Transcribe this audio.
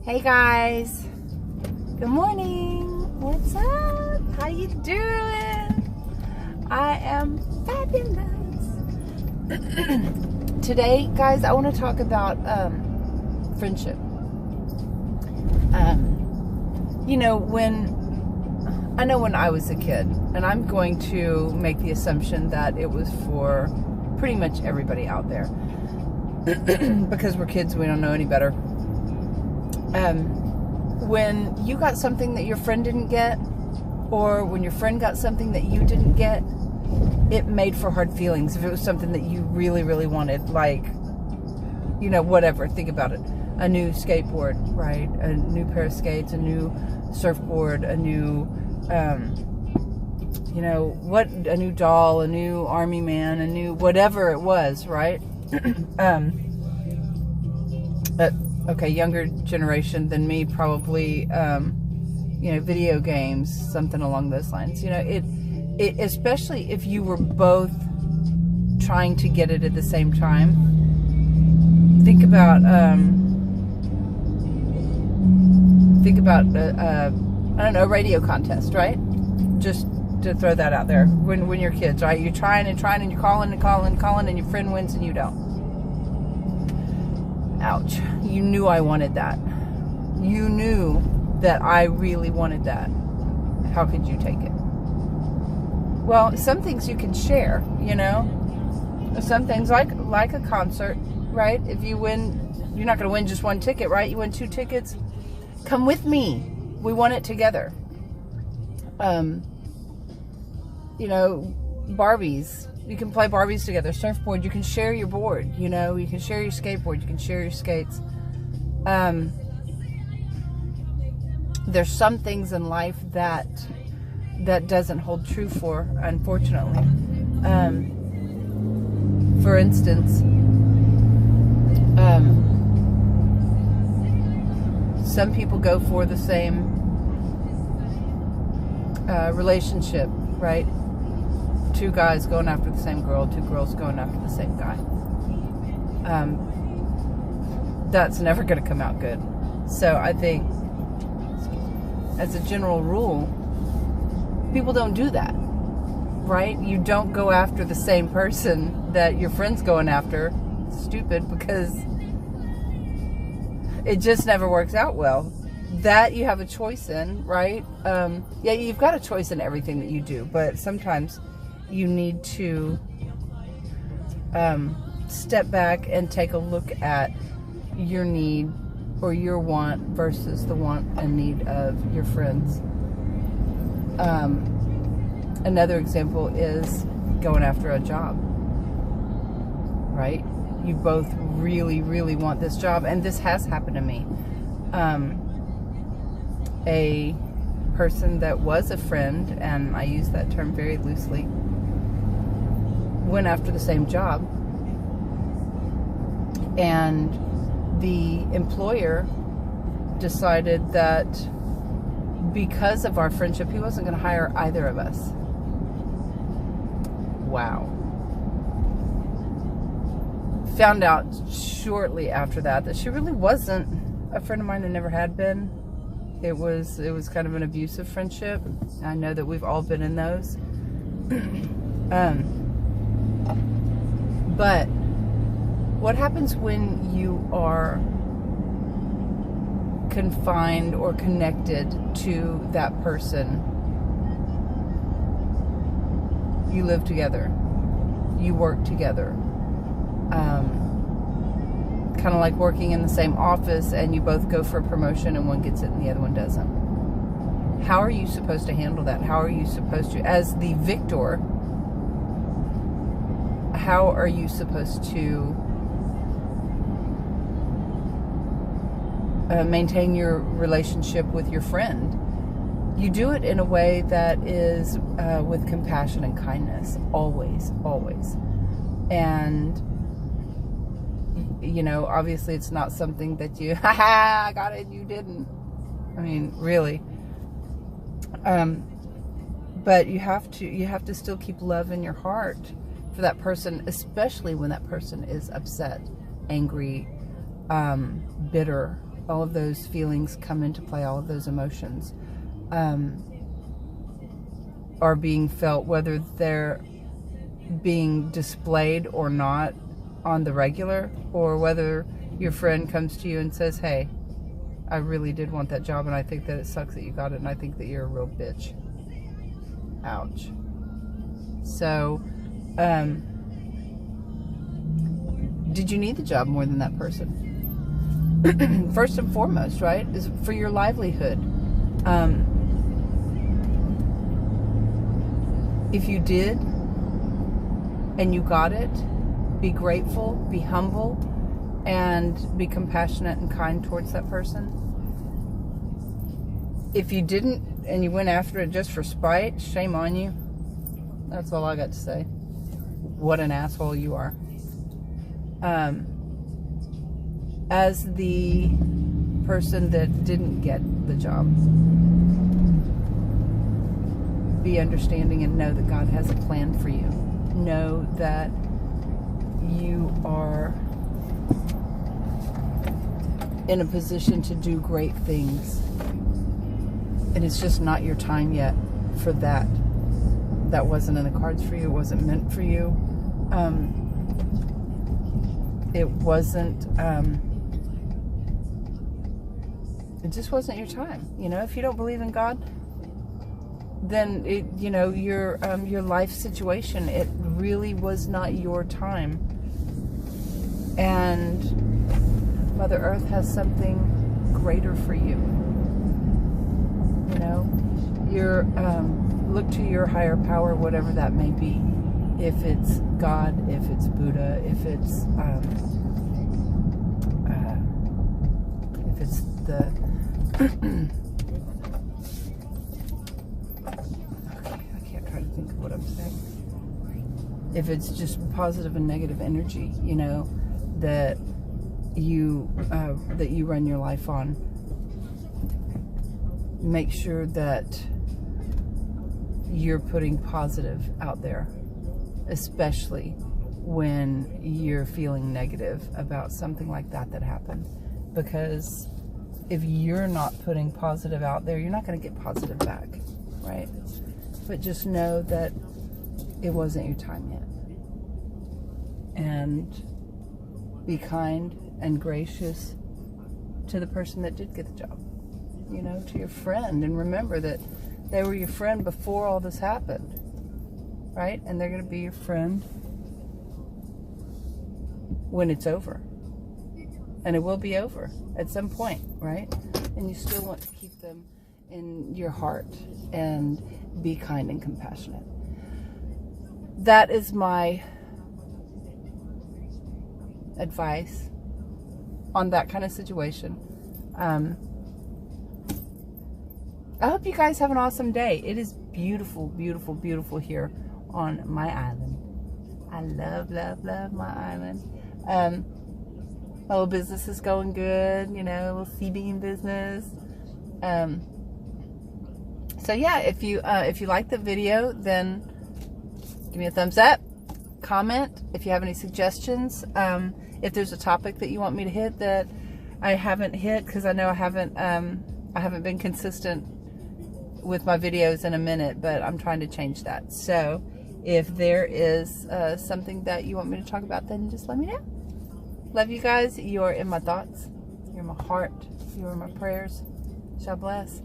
Hey guys, good morning. What's up? How you doing? I am fabulous. Today, guys, I want to talk about friendship. When I was a kid, and I'm going to make the assumption that it was for pretty much everybody out there, because we're kids, we don't know any better. When you got something that your friend didn't get, or when your friend got something that you didn't get, it made for hard feelings. If it was something that you really, really wanted, like, whatever, think about it. A new skateboard, right? A new pair of skates, a new surfboard, a new, a new doll, a new army man, a new whatever it was, right? Okay, younger generation than me, probably, video games, something along those lines. It especially if you were both trying to get it at the same time. Think about a radio contest, right? Just to throw that out there. When you're kids, right? You're trying and you're calling, and your friend wins and you don't. Ouch. You knew I wanted that. You knew that I really wanted that. How could you take it? Well, some things you can share, Some things like a concert, right? If you win, you're not going to win just one ticket, right? You win 2 tickets. Come with me. We won it together. Barbies. You can play Barbies together. Surfboard, you can share your board, you can share your skateboard, you can share your skates. There's some things in life that doesn't hold true for, unfortunately. For instance, some people go for the same relationship, right? 2 guys going after the same girl, 2 girls going after the same guy. That's never going to come out good. So I think, as a general rule, people don't do that, right? You don't go after the same person that your friend's going after. It's stupid, because it just never works out well. That you have a choice in, right? You've got a choice in everything that you do, but sometimes you need to step back and take a look at your need or your want versus the want and need of your friends. Another example is going after a job, right? You both really, really want this job, and this has happened to me. A person that was a friend, and I use that term very loosely, went after the same job, and the employer decided that because of our friendship, he wasn't going to hire either of us. Wow. Found out shortly after that she really wasn't a friend of mine, and never had been. It was kind of an abusive friendship. I know that we've all been in those. But what happens when you are confined or connected to that person? You live together. You work together. Kind of like working in the same office, and you both go for a promotion and one gets it and the other one doesn't. How are you supposed to handle that? How are you supposed to, as the victor, how are you supposed to maintain your relationship with your friend? You do it in a way that is with compassion and kindness, always, always. And obviously it's not something that you, I got it, you didn't. I mean, really. But you have to still keep love in your heart for that person, especially when that person is upset, angry, bitter, all of those feelings come into play, all of those emotions are being felt, whether they're being displayed or not on the regular, or whether your friend comes to you and says, hey, I really did want that job and I think that it sucks that you got it and I think that you're a real bitch. Ouch. So, did you need the job more than that person? First and foremost, right, is for your livelihood. If you did and you got it, be grateful, be humble, and be compassionate and kind towards that person. If you didn't and you went after it just for spite, shame on you. That's all I got to say. What an asshole you are. As the person that didn't get the job, be understanding and know that God has a plan for you. Know that you are in a position to do great things, and it's just not your time yet for that. That wasn't in the cards for you. It wasn't meant for you. It wasn't. It just wasn't your time. You know, if you don't believe in God, then it, you know, your life situation, it really was not your time. And Mother Earth has something greater for you. You know, look to your higher power, whatever that may be. If it's God, if it's Buddha, if it's the okay, I can't try to think of what I'm saying. If it's just positive and negative energy, you know, that you run your life on, make sure that you're putting positive out there, especially when you're feeling negative about something like that happened. Because if you're not putting positive out there, you're not going to get positive back, right? But just know that it wasn't your time yet. And be kind and gracious to the person that did get the job, you know, to your friend. And remember that they were your friend before all this happened, right? And they're going to be your friend when it's over. And it will be over at some point, right? And you still want to keep them in your heart and be kind and compassionate. That is my advice on that kind of situation. I hope you guys have an awesome day. It is beautiful, beautiful, beautiful here on my island. I love, love, love my island. My little business is going good, you know, a little sea bean business. So yeah, if you like the video, then give me a thumbs up, comment if you have any suggestions. If there's a topic that you want me to hit that I haven't hit, because I know I haven't been consistent with my videos in a minute, but I'm trying to change that. So if there is something that you want me to talk about, then just let me know. Love you guys. You're in my thoughts. You're in my heart. You're in my prayers. God bless.